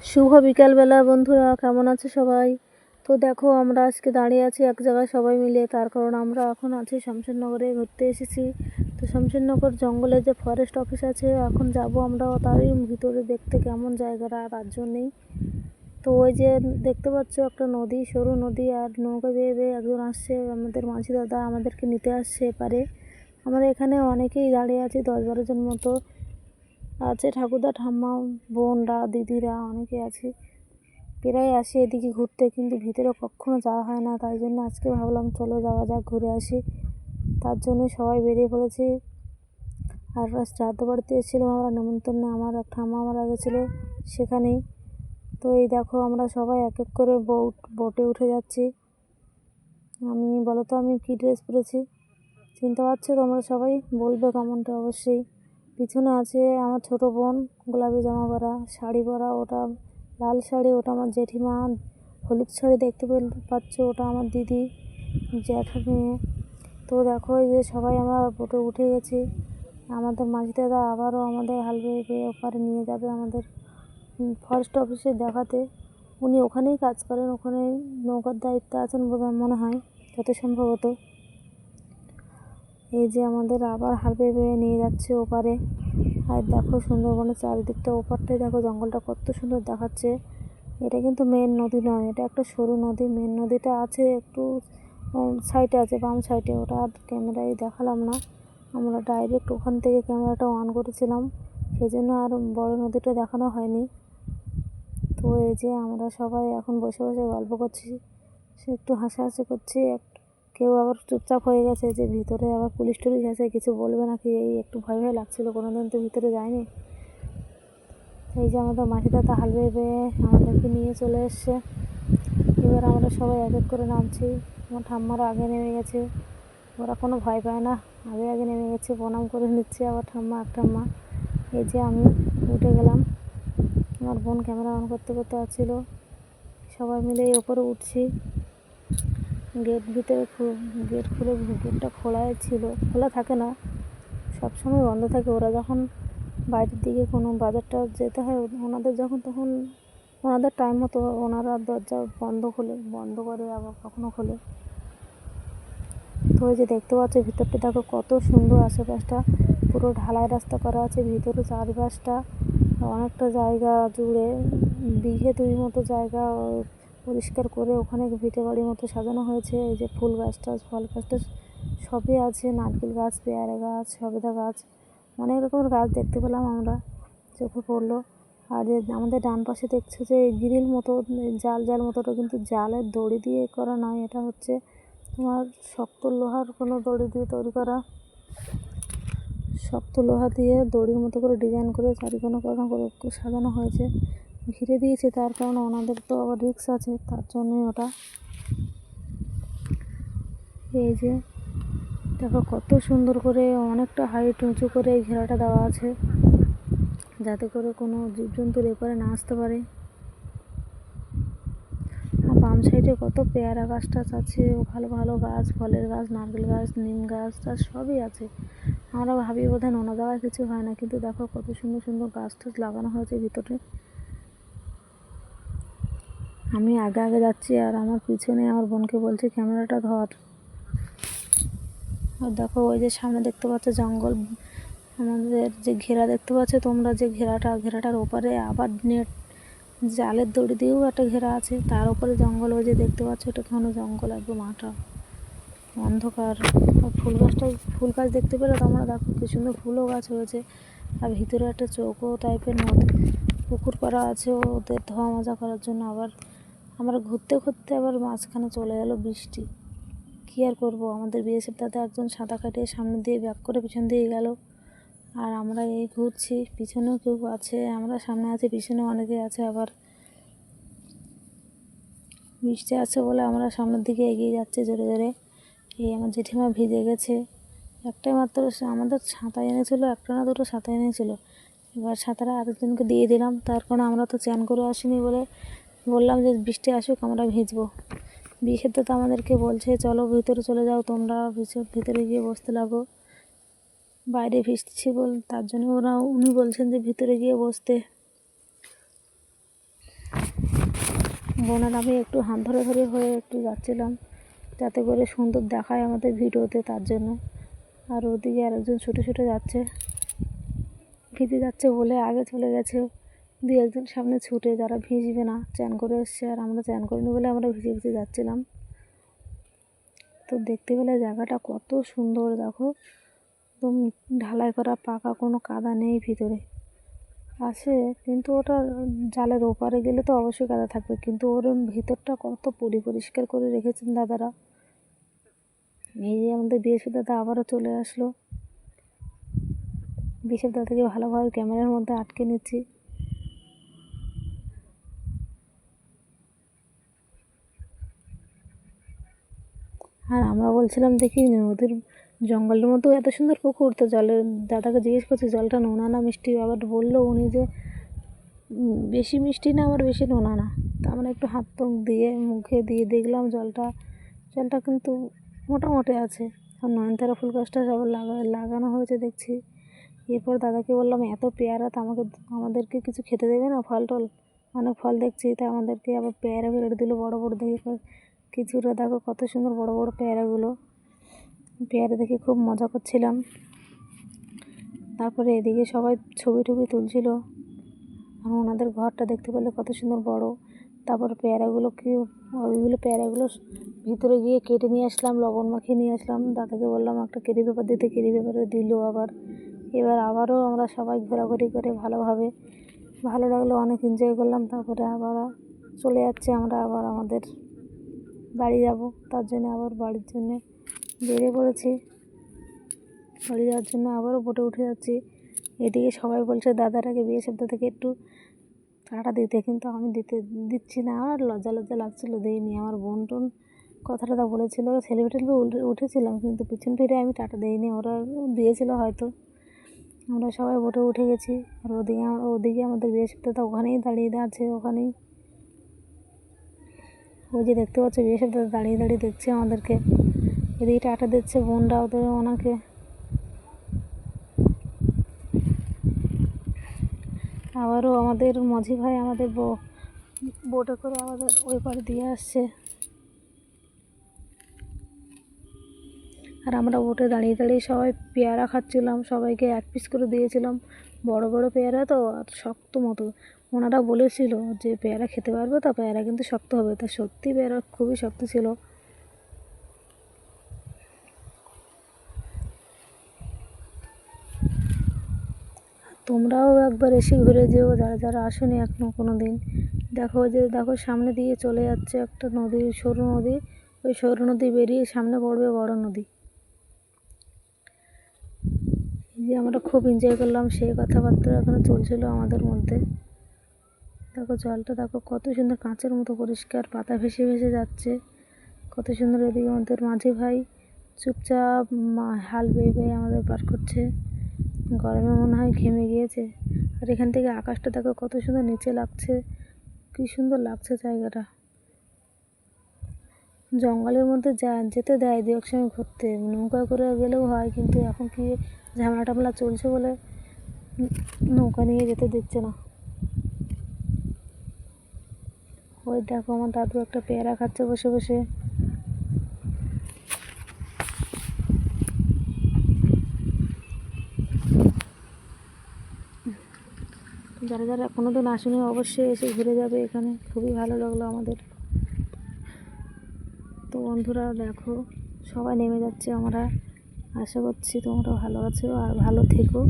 শুভ বিকালবেলা বন্ধুরা, কেমন আছে সবাই? তো দেখো, আমরা আজকে দাঁড়িয়ে আছি এক জায়গায় সবাই মিলে। তার কারণ আমরা এখন আছি শমশেরনগরে ঘুরতে এসেছি। তো শমশেরনগর জঙ্গলে যে ফরেস্ট অফিস আছে, এখন যাব আমরা তারই ভিতরে দেখতে কেমন জায়গাটা, তার জন্যেই। তো ওই যে দেখতে পাচ্ছ একটা নদী, সরু নদী, আর নৌকা বেয়ে বেয়ে একজন আসছে, আমাদের মাঝি দাদা আমাদেরকে নিতে আসছে এপারে। আমরা এখানে অনেকেই দাঁড়িয়ে আছি, 10-12 জন মতো আছে, ঠাকুরদা, ঠাম্মা, বোনরা, দিদিরা অনেকে আছে। প্রায় আসি এদিকে ঘুরতে, কিন্তু ভিতরে কখনো যাওয়া হয় না। তাই জন্য আজকে ভাবলাম চলো যাওয়া যাক, ঘুরে আসি। তার জন্য সবাই বেরিয়ে পড়েছি। আর শ্রাদ্ধ বাড়িতে এসেছিলাম আমরা নেমন্তন্নে, আমার এক ঠাম্মা মারা গেছিলো সেখানেই। তো এই দেখো, আমরা সবাই এক এক করে বোটে উঠে যাচ্ছি। বলো তো আমি কী ড্রেস পরেছি, চিনতে পারছো তোমরা সবাই? বলবে কমেন্টে অবশ্যই। পিছনে আছে আমার ছোট বোন, গোলাপি জামা পরা, শাড়ি পরা, ওটা লাল শাড়ি, ওটা আমার জেঠিমা। হলুদ শাড়ি দেখতে পাচ্ছ, ওটা আমার দিদি, জ্যাঠার মেয়ে। তো দেখো, এই যে সবাই আমরা বোটে উঠে গেছি। আমাদের মাঝি দাদা আবারও আমাদের হাল বেয়ে ওপারে নিয়ে যাবে আমাদের ফরেস্ট অফিসে দেখাতে। উনি ওখানেই কাজ করেন, ওখানেই নৌকার দায়িত্বে আছেন মনে হয়, যত সম্ভবত। এই যে আমাদের আবার হাল বেয়ে নিয়ে যাচ্ছে ওপারে। আর দেখো সুন্দরবনের চারিদিকটা, ওপারটাই দেখো জঙ্গলটা কত সুন্দর দেখাচ্ছে। এটা কিন্তু মেন নদী নয়, এটা একটা সরু নদী। মেন নদীটা আছে একটু সাইডে আছে, বাম সাইডে। ওটা আর ক্যামেরায় দেখালাম না, আমরা ডাইরেক্ট ওখান থেকে ক্যামেরাটা অন করেছিলাম, সেই জন্য আর বড় নদীটা দেখানো হয়নি। তো এই যে আমরা সবাই এখন বসে বসে গল্প করছি, সে একটু হাসাহাসি করছি। কেউ আবার চুপচাপ হয়ে গেছে, যে ভিতরে আবার পুলিশ টুলিশ আছে, কিছু বলবে নাকি, এই একটু ভয় ভয় লাগছিলো, কোনোদিন তো ভিতরে যায়নি। এই যে আমাদের মাঝি দাদা হাল বেয়ে আমাদেরকে নিয়ে চলে এসছে। এবার আমরা সবাই এক এক করে নামছি। আমার ঠাম্মারা আগে নেমে গেছে, ওরা কোনো ভয় পায় না, আগে আগে নেমে গেছে, প্রণাম করে নিচ্ছে আবার ঠাম্মা এক ঠাম্মা। এই যে আমি উঠে গেলাম, আমার বোন ক্যামেরা অন করতে করতে আসছিল। সবাই মিলে এই ওপরে উঠছি। গেট খুলে, গেটটা খোলাই ছিল, খোলা থাকে না, সবসময় বন্ধ থাকে। ওরা যখন বাইরের দিকে কোনো বাজারটা যেতে হয় ওনাদের, তখন ওনাদের টাইম মতো ওনারা দরজা বন্ধ করে, আবার কখনো খোলে। তো ওই যে দেখতে পাচ্ছ ভিতরটা দেখো কত সুন্দর, আশেপাশটা পুরো ঢালাই রাস্তা করা আছে, ভিতরে চারপাশটা অনেকটা জায়গা জুড়ে, বিঘে 2 মতো জায়গা পরিষ্কার করে ওখানে ভিটে বাড়ির মতো সাজানো হয়েছে। এই যে ফুল গাছটা, ফল গাছটা সবই আছে, নারকেল গাছ, পেয়ারা গাছ, সবেদা গাছ, অনেক রকমের গাছ দেখতে পেলাম আমরা, চোখে পড়লো। আর আমাদের ডান পাশে দেখছো যে গ্রিল মতো, জাল মতোটা, কিন্তু জালের দড়ি দিয়ে করা নয়, এটা হচ্ছে তোমার শক্ত লোহার কোনো দড়ি দিয়ে তৈরি করা, শক্ত লোহা দিয়ে দড়ির মতো করে ডিজাইন করে চারিকোনা করে সাজানো হয়েছে, ঘিরে দিয়েছে। তার কারণ ওনাদের তো আবার রিস্ক আছে, তার জন্যই ওটা। এই যে দেখো কত সুন্দর করে, অনেকটা হাইট উঁচু করে এই ঘেরাটা দেওয়া আছে, যাতে করে কোনো জীবজন্তুর এপারে না আসতে পারে। আর বাম সাইডে কত পেয়ারা গাছ টাছ আছে, ভালো ভালো গাছ, ফলের গাছ, নারকেল গাছ, নিম গাছ টাছ সবই আছে। আমরা ভাবি বোধহয় নোনা জায়গায় কিছু হয় না, কিন্তু দেখো কত সুন্দর সুন্দর গাছ টাছ লাগানো হয়েছে ভিতরে। আমি আগে আগে যাচ্ছি, আর আমার পিছনে আমার বোনকে বলছি ক্যামেরাটা ধর। আর দেখো ওই যে সামনে দেখতে পাচ্ছ জঙ্গল, আমাদের যে ঘেরা দেখতে পাচ্ছ তোমরা, যে ঘেরাটার ওপারে আবার নেট, জালের দড়ি দিয়েও একটা ঘেরা আছে, তার উপরে জঙ্গল। ওই যে দেখতে পাচ্ছ এটা কোনো জঙ্গল, একদম মাঠা অন্ধকার। আর ফুল গাছ দেখতে পেলে তোমরা, দেখো কি সুন্দর ফুলও গাছ হয়েছে। আর ভিতরে একটা চৌকো টাইপের পুকুর করা আছে ওদের ধোয়া মাজা করার জন্য। আবার আমরা ঘুরতে ঘুরতে আবার মাঝখানে চলে গেল বৃষ্টি, কী আর করবো। আমাদের বিএসএফ দাদা একজন সাঁতার কাটিয়ে সামনে দিয়ে ব্যাক করে পিছন দিয়ে গেল, আর আমরা এই ঘুরছি, পিছনেও কেউ আছে, আমরা সামনে আছি, পিছনে অনেকে আছে। আবার বৃষ্টি আছে বলে আমরা সামনের দিকে এগিয়ে যাচ্ছি জোরে জোরে। এই আমার জেঠিমা ভিজে গেছে, একটাই মাত্র আমাদের ছাতা এনেছিল, একটা না দুটো ছাতা এনেছিল। এবার ছাতাটা আরেকজনকে দিয়ে দিলাম, তার কারণ আমরা তো চ্যান করে আসিনি বলে বললাম যে বৃষ্টি আসুক, আমরা ভিজবো। বিশেষ তো আমাদেরকে বলছে চলো ভিতরে চলে যাও, তোমরা ভিতরে গিয়ে বসতে লাগো, বাইরে ভিজছি তার জন্য উনি বলছেন যে ভিতরে গিয়ে বসতে। বোন আর আমি একটু হাত ধরে ধরে হয়ে একটু যাচ্ছিলাম, যাতে করে সুন্দর দেখায় আমাদের ভিডিওতে, তার জন্য। আর ওদিকে আরেকজন ছুটে ছুটে যাচ্ছে, ভিজে যাচ্ছে বলে আগে চলে গেছে। দুই একজন সামনে ছুটে, যারা ভিজবে না, চ্যান করে এসছে, আর আমরা চ্যান করিনি বলে আমরা ভিজে ভিজে যাচ্ছিলাম। তো দেখতে পেলে জায়গাটা কত সুন্দর, দেখো একদম ঢালাই করা, পাকা, কোনো কাদা নেই ভিতরে। আছে কিন্তু ওটা জালের ওপারে গেলে তো অবশ্যই কাদা থাকবে, কিন্তু ওর ভিতরটা কত পরিষ্কার করে রেখেছেন দাদারা। এই যে আমাদের বিএসএফ দাদা আবারও চলে আসলো। বিএসএফ দাদাকে ভালোভাবে ক্যামেরার মধ্যে আটকে নিচ্ছি। আর আমরা বলছিলাম দেখি নদীর জঙ্গলের মতো এত সুন্দর পুকুর, তো জলের দাদাকে জিজ্ঞেস করছি জলটা নোনা না মিষ্টি, আবার বললো উনি যে বেশি মিষ্টি না আবার বেশি নোনা না। তা আমরা একটু হাত দিয়ে মুখে দিয়ে দেখলাম জলটা কিন্তু মোটামুটি আছে। আর নয়নতারা ফুল গাছটা সব লাগানো হয়েছে দেখছি। এরপর দাদাকে বললাম এত পেয়ারা, তো আমাদেরকে কিছু খেতে দেবে না? ফল টল অনেক ফল দেখছি, তাই আমাদেরকে আবার পেয়ারা বেড়ে দিল বড় বড় দেখে। কিছুটা দেখো কত সুন্দর বড় বড় পেয়ারাগুলো, পেয়ারা দেখে খুব মজা করছিলাম। তারপরে এদিকে সবাই ছবি টবি তুলছিল, আর ওনাদের ঘরটা দেখতে পেলে কত সুন্দর বড়। তারপর ওইগুলো পেয়ারাগুলো ভিতরে গিয়ে কেটে নিয়ে আসলাম, লবণ মাখিয়ে নিয়ে আসলাম। দাদাকে বললাম একটা কেরি পেপার দিতে, কেরি পেপারে দিল আবার। এবার আবারও আমরা সবাই ঘোরাঘুরি করে ভালোভাবে, ভালো লাগলো, অনেক এনজয় করলাম। তারপরে আবার চলে যাচ্ছে, আমরা আবার আমাদের বাড়ি যাব, তার জন্য আবার বাড়ির জন্য বেরিয়ে পড়েছি। বাড়ি যাওয়ার জন্য আবারও বোটে উঠে যাচ্ছি। এদিকে সবাই বলছে দাদাটাকে, বিএসএফ দাদাকে একটু টাটা দিতে, কিন্তু আমি দিচ্ছি না, আর লজ্জা লাগছিলো, দিইনি। আমার বোন টোন কথাটা বলেছিল, সেলিব্রিটি উঠেছিলাম, কিন্তু পিছন ফিরে আমি টাটা দিইনি, ওরা দিয়েছিল হয়তো। আমরা সবাই বোটে উঠে গেছি। আর ওদিকে আমাদের বিএসএফ দাদা ওখানেই দাঁড়িয়ে আছে, ওখানেই ওই যে দেখতে পাচ্ছ বিএসএফ দাদা দাঁড়িয়ে দেখছে আমাদেরকে। এদিকে টাটা দিচ্ছে বোনরা ওনাকে। আবারও আমাদের মাঝি ভাই আমাদের বোটে করে আমাদের ওই পারে দিয়ে আসছে। আর আমরা বোটে দাঁড়িয়ে সবাই পেয়ারা খাচ্ছিলাম, সবাইকে এক পিস করে দিয়েছিলাম। বড় বড় পেয়ারা তো, আর শক্ত মতো। ওনারা বলেছিল যে পেয়ারা খেতে পারবে তো, পেয়ারা কিন্তু শক্ত হবে, তা সত্যি পেয়ারা খুবই শক্ত ছিল। তোমরাও একবার এসে ঘুরে যেও, যারা আসোনি এখনো কোনো দিন। দেখো সামনে দিয়ে চলে যাচ্ছে একটা নদী, সরু নদী। ওই সরু নদী বেরিয়ে সামনে পড়বে বড় নদী। এই যে আমরা খুব এনজয় করলাম, সেই কথাবার্তা এখনো চলছিল আমাদের মধ্যে। দেখো জলটা দেখো কত সুন্দর, কাঁচের মতো পরিষ্কার, পাতা ভেসে ভেসে যাচ্ছে, কত সুন্দর। এদিকে আমাদের মাঝি ভাই চুপচাপ হাল বেয়ে আমাদের পার করছে। গরমে মনে হয় ঘেমে গিয়েছে। আর এখান থেকে আকাশটা দেখো কত সুন্দর নিচে লাগছে, কি সুন্দর লাগছে জায়গাটা। জঙ্গলের মধ্যে যেতে দেয় দু এক সময় ঘুরতে, নৌকা করে গেলেও হয়, কিন্তু এখন কি ঝামেলা টামেলা চলছে বলে নৌকা নিয়ে যেতে দিচ্ছে না। ওই দেখো আমার দাদু একটা পেয়ারা খাচ্ছে বসে বসে। যারা কোনোদিন আসেনি অবশ্যই এসে ঘুরে যাবে এখানে, খুবই ভালো লাগলো আমাদের। তো বন্ধুরা দেখো সবাই নেমে যাচ্ছে, আমরা আশা করছি তোমরা ভালো আছো আর ভালো থেকো।